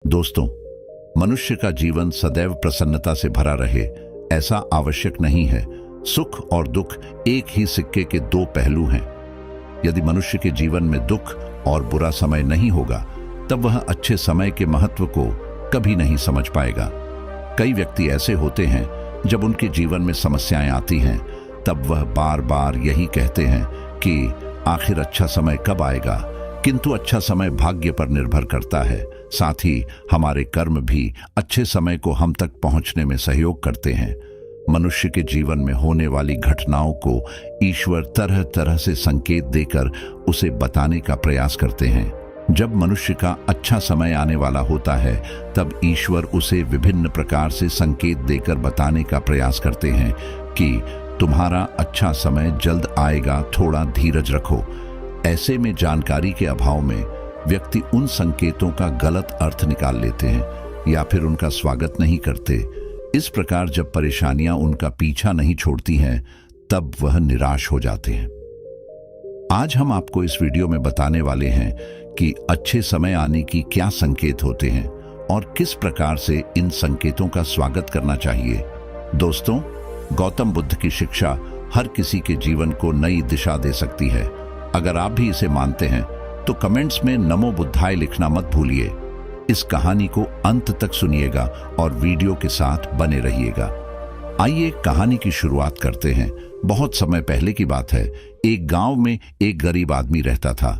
दोस्तों, मनुष्य का जीवन सदैव प्रसन्नता से भरा रहे ऐसा आवश्यक नहीं है। सुख और दुख एक ही सिक्के के दो पहलू हैं। यदि मनुष्य के जीवन में दुख और बुरा समय नहीं होगा तब वह अच्छे समय के महत्व को कभी नहीं समझ पाएगा। कई व्यक्ति ऐसे होते हैं जब उनके जीवन में समस्याएं आती हैं तब वह बार बार यही कहते हैं कि आखिर अच्छा समय कब आएगा, किंतु अच्छा समय भाग्य पर निर्भर करता है। साथ ही हमारे कर्म भी अच्छे समय को हम तक पहुंचने में सहयोग करते हैं। मनुष्य के जीवन में होने वाली घटनाओं को ईश्वर तरह तरह से संकेत देकर उसे बताने का प्रयास करते हैं। जब मनुष्य का अच्छा समय आने वाला होता है तब ईश्वर उसे विभिन्न प्रकार से संकेत देकर बताने का प्रयास करते हैं कि तुम्हारा अच्छा समय जल्द आएगा, थोड़ा धीरज रखो। ऐसे में जानकारी के अभाव में व्यक्ति उन संकेतों का गलत अर्थ निकाल लेते हैं या फिर उनका स्वागत नहीं करते। इस प्रकार जब परेशानियां उनका पीछा नहीं छोड़ती हैं तब वह निराश हो जाते हैं। आज हम आपको इस वीडियो में बताने वाले हैं कि अच्छे समय आने की क्या संकेत होते हैं और किस प्रकार से इन संकेतों का स्वागत करना चाहिए। दोस्तों, गौतम बुद्ध की शिक्षा हर किसी के जीवन को नई दिशा दे सकती है। अगर आप भी इसे मानते हैं तो कमेंट्स में नमो बुद्धाय लिखना मत भूलिए। इस कहानी को अंत तक सुनिएगा और वीडियो के साथ बने रहिएगा। आइए कहानी की शुरुआत करते हैं। बहुत समय पहले की बात है। एक गांव में एक गरीब आदमी रहता था।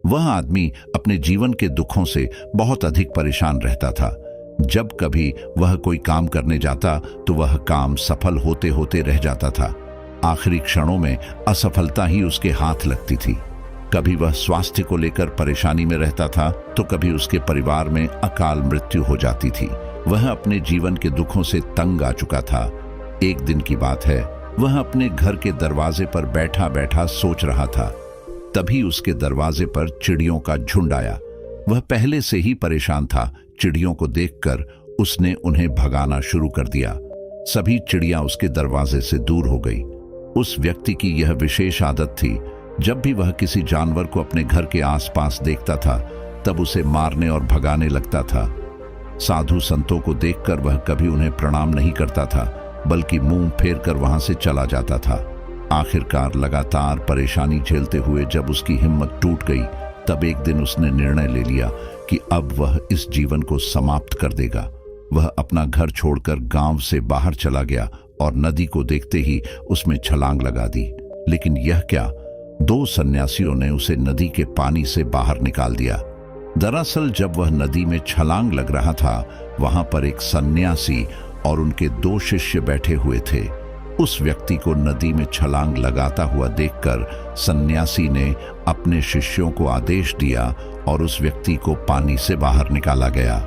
वह आदमी अपने जीवन के दुखों से बहुत अधिक परेशान रहता था। जब कभी वह कोई काम करने जाता तो वह काम सफल होते होते रह जाता था। आखिरी क्षणों में असफलता ही उसके हाथ लगती थी। कभी वह स्वास्थ्य को लेकर परेशानी में रहता था तो कभी उसके परिवार में अकाल मृत्यु हो जाती थी। वह अपने जीवन के दुखों से तंग आ चुका था। एक दिन की बात है, वह अपने घर के दरवाजे पर बैठा बैठा सोच रहा था। तभी उसके दरवाजे पर चिड़ियों का झुंड आया। वह पहले से ही परेशान था। चिड़ियों को देखकर उसने उन्हें भगाना शुरू कर दिया। सभी चिड़ियां उसके दरवाजे से दूर हो गई। उस व्यक्ति की यह विशेष आदत थी, जब भी वह किसी जानवर को अपने घर के आसपास देखता था तब उसे मारने और भगाने लगता था। साधु संतों को देखकर वह कभी उन्हें प्रणाम नहीं करता था, बल्कि मुंह फेर कर वहां से चला जाता था। आखिरकार लगातार परेशानी झेलते हुए जब उसकी हिम्मत टूट गई तब एक दिन उसने निर्णय ले लिया कि अब वह इस जीवन को समाप्त कर देगा। वह अपना घर छोड़कर गांव से बाहर चला गया और नदी को देखते ही उसमें छलांग लगा दी। लेकिन यह क्या, दो सन्यासियों ने उसे नदी के पानी से बाहर निकाल दिया। दरअसल जब वह नदी में छलांग लग रहा था वहां पर एक सन्यासी और उनके दो शिष्य बैठे हुए थे। उस व्यक्ति को नदी में छलांग लगाता हुआ देखकर सन्यासी ने अपने शिष्यों को आदेश दिया और उस व्यक्ति को पानी से बाहर निकाला गया।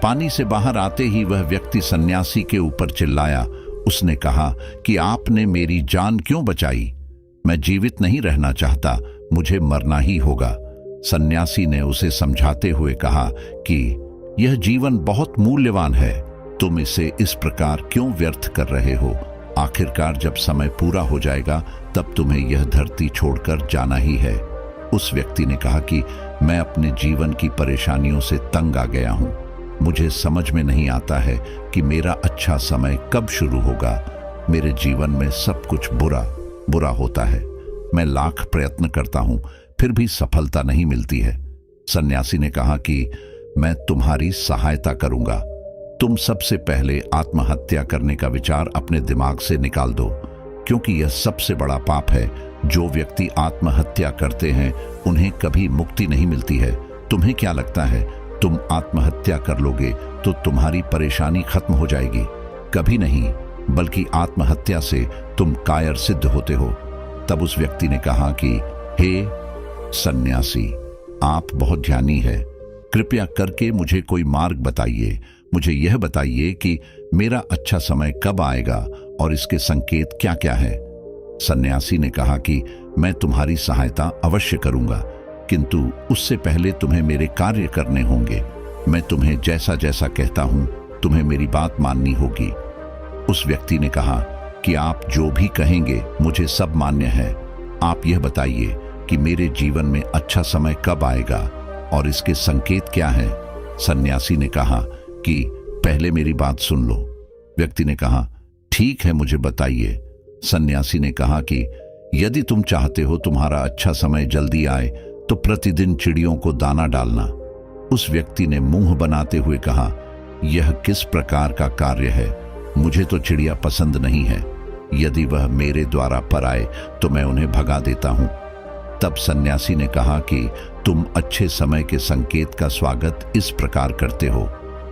पानी से बाहर आते ही वह व्यक्ति सन्यासी के ऊपर चिल्लाया। उसने कहा कि आपने मेरी जान क्यों बचाई? मैं जीवित नहीं रहना चाहता, मुझे मरना ही होगा। सन्यासी ने उसे समझाते हुए कहा कि यह जीवन बहुत मूल्यवान है, तुम इसे इस प्रकार क्यों व्यर्थ कर रहे हो? आखिरकार जब समय पूरा हो जाएगा तब तुम्हें यह धरती छोड़कर जाना ही है। उस व्यक्ति ने कहा कि मैं अपने जीवन की परेशानियों से तंग आ गया हूं। मुझे समझ में नहीं आता है कि मेरा अच्छा समय कब शुरू होगा। मेरे जीवन में सब कुछ बुरा होता है। मैं लाख प्रयत्न करता हूं फिर भी सफलता नहीं मिलती है। सन्यासी ने कहा कि मैं तुम्हारी सहायता करूंगा। तुम सबसे पहले आत्महत्या करने का विचार अपने दिमाग से निकाल दो, क्योंकि यह सबसे बड़ा पाप है। जो व्यक्ति आत्महत्या करते हैं उन्हें कभी मुक्ति नहीं मिलती है। तुम्हें क्या लगता है तुम आत्महत्या कर लोगे तो तुम्हारी परेशानी खत्म हो जाएगी? कभी नहीं, बल्कि आत्महत्या से तुम कायर सिद्ध होते हो। तब उस व्यक्ति ने कहा कि हे सन्यासी, आप बहुत ज्ञानी है, कृपया करके मुझे कोई मार्ग बताइए। मुझे यह बताइए कि मेरा अच्छा समय कब आएगा और इसके संकेत क्या क्या है। सन्यासी ने कहा कि मैं तुम्हारी सहायता अवश्य करूंगा, किंतु उससे पहले तुम्हें मेरे कार्य करने होंगे। मैं तुम्हें जैसा जैसा कहता हूं तुम्हें मेरी बात माननी होगी। उस व्यक्ति ने कहा कि आप जो भी कहेंगे मुझे सब मान्य है। आप यह बताइए कि मेरे जीवन में अच्छा समय कब आएगा और इसके संकेत क्या हैं। सन्यासी ने कहा कि पहले मेरी बात सुन लो। व्यक्ति ने कहा, ठीक है, मुझे बताइए। सन्यासी ने कहा कि यदि तुम चाहते हो तुम्हारा अच्छा समय जल्दी आए तो प्रतिदिन चिड़ियों को दाना डालना। उस व्यक्ति ने मुंह बनाते हुए कहा, यह किस प्रकार का कार्य है? मुझे तो चिड़िया पसंद नहीं है। यदि वह मेरे द्वारा पर आए तो मैं उन्हें भगा देता हूं। तब सन्यासी ने कहा कि तुम अच्छे समय के संकेत का स्वागत इस प्रकार करते हो।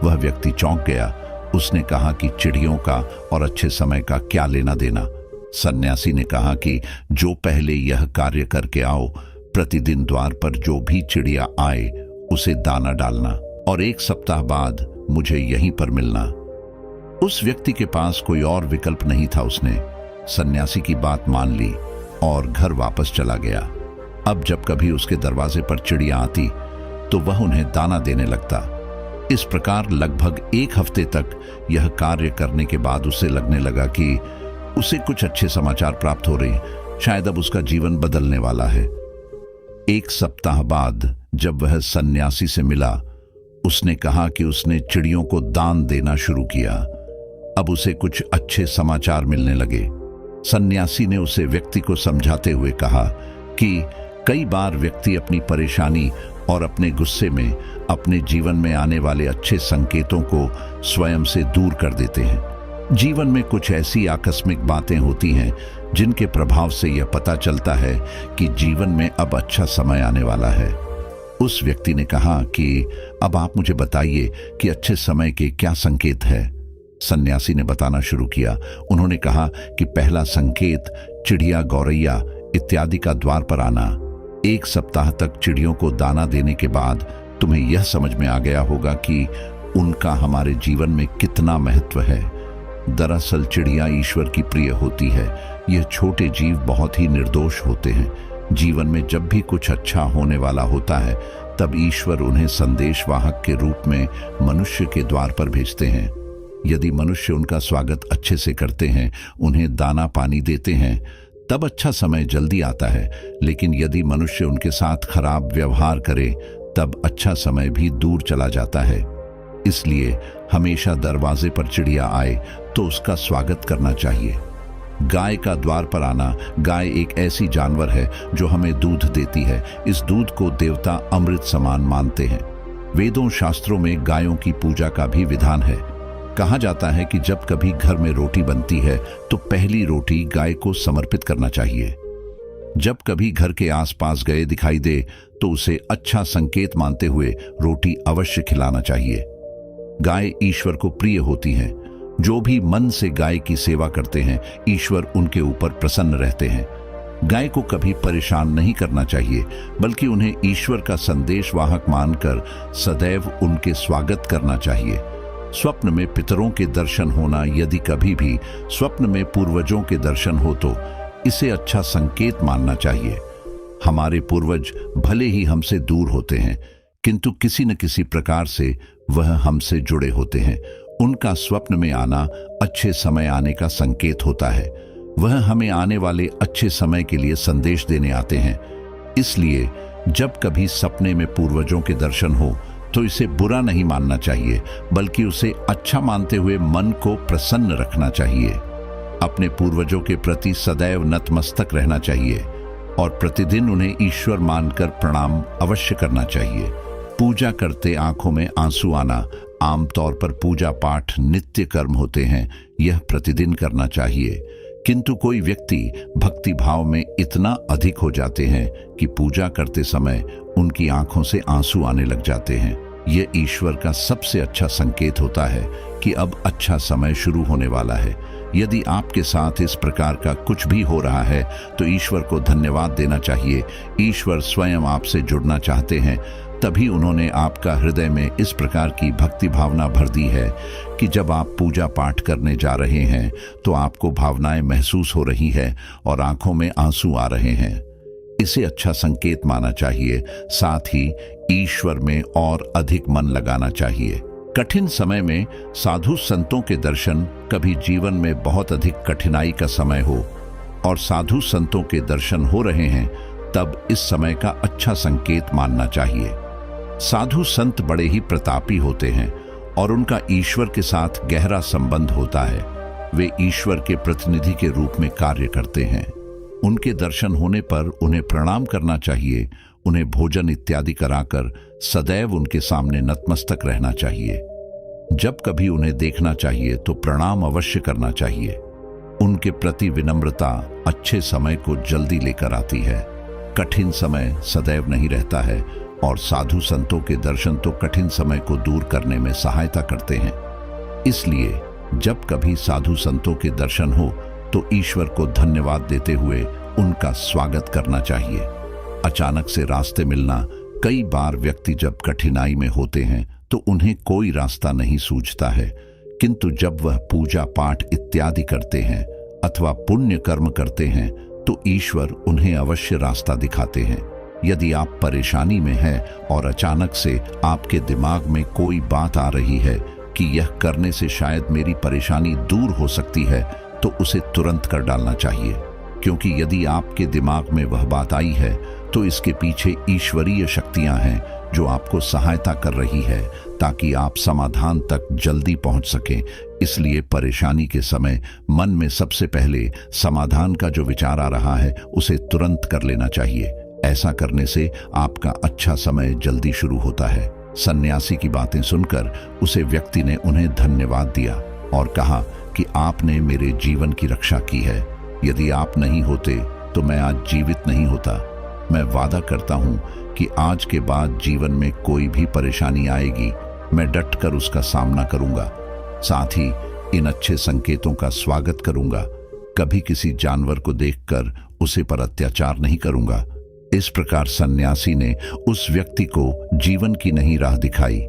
वह व्यक्ति चौंक गया। उसने कहा कि चिड़ियों का और अच्छे समय का क्या लेना देना? सन्यासी ने कहा कि जो पहले यह कार्य करके आओ, प्रतिदिन द्वार पर जो भी चिड़िया आए उसे दाना डालना और 1 सप्ताह बाद मुझे यहीं पर मिलना। उस व्यक्ति के पास कोई और विकल्प नहीं था। उसने सन्यासी की बात मान ली और घर वापस चला गया। अब जब कभी उसके दरवाजे पर चिड़िया आती तो वह उन्हें दाना देने लगता। इस प्रकार लगभग 1 हफ्ते तक यह कार्य करने के बाद उसे लगने लगा कि उसे कुछ अच्छे समाचार प्राप्त हो रहे हैं। शायद अब उसका जीवन बदलने वाला है। 1 सप्ताह बाद जब वह सन्यासी से मिला, उसने कहा कि उसने चिड़ियों को दान देना शुरू किया। अब उसे कुछ अच्छे समाचार मिलने लगे। सन्यासी ने उसे व्यक्ति को समझाते हुए कहा कि कई बार व्यक्ति अपनी परेशानी और अपने गुस्से में अपने जीवन में आने वाले अच्छे संकेतों को स्वयं से दूर कर देते हैं। जीवन में कुछ ऐसी आकस्मिक बातें होती हैं जिनके प्रभाव से यह पता चलता है कि जीवन में अब अच्छा समय आने वाला है। उस व्यक्ति ने कहा कि अब आप मुझे बताइए कि अच्छे समय के क्या संकेत है। सन्यासी ने बताना शुरू किया। उन्होंने कहा कि पहला संकेत चिड़िया, गौरैया इत्यादि का द्वार पर आना। 1 सप्ताह तक चिड़ियों को दाना देने के बाद तुम्हें यह समझ में आ गया होगा कि उनका हमारे जीवन में कितना महत्व है। दरअसल चिड़िया ईश्वर की प्रिय होती है। यह छोटे जीव बहुत ही निर्दोष होते हैं। जीवन में जब भी कुछ अच्छा होने वाला होता है तब ईश्वर उन्हें संदेशवाहक के रूप में मनुष्य के द्वार पर भेजते हैं। यदि मनुष्य उनका स्वागत अच्छे से करते हैं, उन्हें दाना पानी देते हैं, तब अच्छा समय जल्दी आता है। लेकिन यदि मनुष्य उनके साथ खराब व्यवहार करे तब अच्छा समय भी दूर चला जाता है। इसलिए हमेशा दरवाजे पर चिड़िया आए तो उसका स्वागत करना चाहिए। गाय का द्वार पर आना। गाय एक ऐसी जानवर है जो हमें दूध देती है। इस दूध को देवता अमृत समान मानते हैं। वेदों शास्त्रों में गायों की पूजा का भी विधान है। कहा जाता है कि जब कभी घर में रोटी बनती है तो पहली रोटी गाय को समर्पित करना चाहिए। जब कभी घर के आसपास गाय दिखाई दे तो उसे अच्छा संकेत मानते हुए रोटी अवश्य खिलाना चाहिए। गाय ईश्वर को प्रिय होती हैं। जो भी मन से गाय की सेवा करते हैं, ईश्वर उनके ऊपर प्रसन्न रहते हैं। गाय को कभी परेशान नहीं करना चाहिए, बल्कि उन्हें ईश्वर का संदेशवाहक मानकर सदैव उनके स्वागत करना चाहिए। स्वप्न में पितरों के दर्शन होना। यदि कभी भी स्वप्न में पूर्वजों के दर्शन हो तो इसे अच्छा संकेत मानना चाहिए। हमारे पूर्वज भले ही हमसे दूर होते हैं, किंतु किसी न किसी प्रकार से वह हमसे जुड़े होते हैं। उनका स्वप्न में आना अच्छे समय आने का संकेत होता है। वह हमें आने वाले अच्छे समय के लिए संदेश देने आते हैं। इसलिए जब कभी सपने में पूर्वजों के दर्शन हो तो इसे बुरा नहीं मानना चाहिए, बल्कि उसे अच्छा मानते हुए मन को प्रसन्न रखना चाहिए। अपने पूर्वजों के प्रति सदैव नतमस्तक रहना चाहिए और प्रतिदिन उन्हें ईश्वर मानकर प्रणाम अवश्य करना चाहिए। पूजा करते आंखों में आंसू आना। आमतौर पर पूजा पाठ नित्य कर्म होते हैं, यह प्रतिदिन करना चाहिए। किंतु कोई व्यक्ति भक्ति भाव में इतना अधिक हो जाते हैं कि पूजा करते समय उनकी आंखों से आंसू आने लग जाते हैं। यह ईश्वर का सबसे अच्छा संकेत होता है कि अब अच्छा समय शुरू होने वाला है। यदि आपके साथ इस प्रकार का कुछ भी हो रहा है तो ईश्वर को धन्यवाद देना चाहिए। ईश्वर स्वयं आपसे जुड़ना चाहते हैं, तभी उन्होंने आपका हृदय में इस प्रकार की भक्ति भावना भर दी है कि जब आप पूजा पाठ करने जा रहे हैं तो आपको भावनाएं महसूस हो रही है और आंखों में आंसू आ रहे हैं। इसे अच्छा संकेत माना चाहिए। साथ ही ईश्वर में और अधिक मन लगाना चाहिए। कठिन समय में साधु संतों के दर्शन। कभी जीवन में बहुत अधिक कठिनाई का समय हो और साधु संतों के दर्शन हो रहे हैं, तब इस समय का अच्छा संकेत मानना चाहिए। साधु संत बड़े ही प्रतापी होते हैं और उनका ईश्वर के साथ गहरा संबंध होता है। वे ईश्वर के प्रतिनिधि के रूप में कार्य करते हैं। उनके दर्शन होने पर उन्हें प्रणाम करना चाहिए। उन्हें भोजन इत्यादि कराकर सदैव उनके सामने नतमस्तक रहना चाहिए। जब कभी उन्हें देखना चाहिए तो प्रणाम अवश्य करना चाहिए। उनके प्रति विनम्रता अच्छे समय को जल्दी लेकर आती है। कठिन समय सदैव नहीं रहता है और साधु संतों के दर्शन तो कठिन समय को दूर करने में सहायता करते हैं। इसलिए जब कभी साधु संतों के दर्शन हो तो ईश्वर को धन्यवाद देते हुए उनका स्वागत करना चाहिए। अचानक से रास्ते मिलना, कई बार व्यक्ति जब कठिनाई में होते हैं तो उन्हें कोई रास्ता नहीं सूझता है, किंतु जब वह पूजा पाठ इत्यादि करते हैं अथवा पुण्य कर्म करते हैं तो ईश्वर उन्हें अवश्य रास्ता दिखाते हैं। यदि आप परेशानी में हैं और अचानक से आपके दिमाग में कोई बात आ रही है कि यह करने से शायद मेरी परेशानी दूर हो सकती है, तो उसे तुरंत कर डालना चाहिए, क्योंकि यदि आपके दिमाग में वह बात आई है तो इसके पीछे ईश्वरीय शक्तियां हैं जो आपको सहायता कर रही है ताकि आप समाधान तक जल्दी पहुंच सकें। इसलिए परेशानी के समय मन में सबसे पहले समाधान का जो विचार आ रहा है उसे तुरंत कर लेना चाहिए। ऐसा करने से आपका अच्छा समय जल्दी शुरू होता है। सन्यासी की बातें सुनकर उसे व्यक्ति ने उन्हें धन्यवाद दिया और कहा कि आपने मेरे जीवन की रक्षा की है। यदि आप नहीं होते तो मैं आज जीवित नहीं होता। मैं वादा करता हूं कि आज के बाद जीवन में कोई भी परेशानी आएगी, मैं डटकर उसका सामना करूंगा। साथ ही इन अच्छे संकेतों का स्वागत करूंगा। कभी किसी जानवर को देखकर उसे पर अत्याचार नहीं करूंगा। इस प्रकार सन्यासी ने उस व्यक्ति को जीवन की नई राह दिखाई।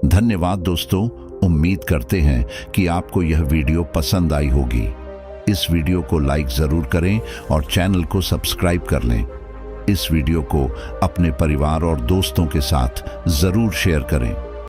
धन्यवाद दोस्तों। उम्मीद करते हैं कि आपको यह वीडियो पसंद आई होगी। इस वीडियो को लाइक जरूर करें और चैनल को सब्सक्राइब कर लें। इस वीडियो को अपने परिवार और दोस्तों के साथ जरूर शेयर करें।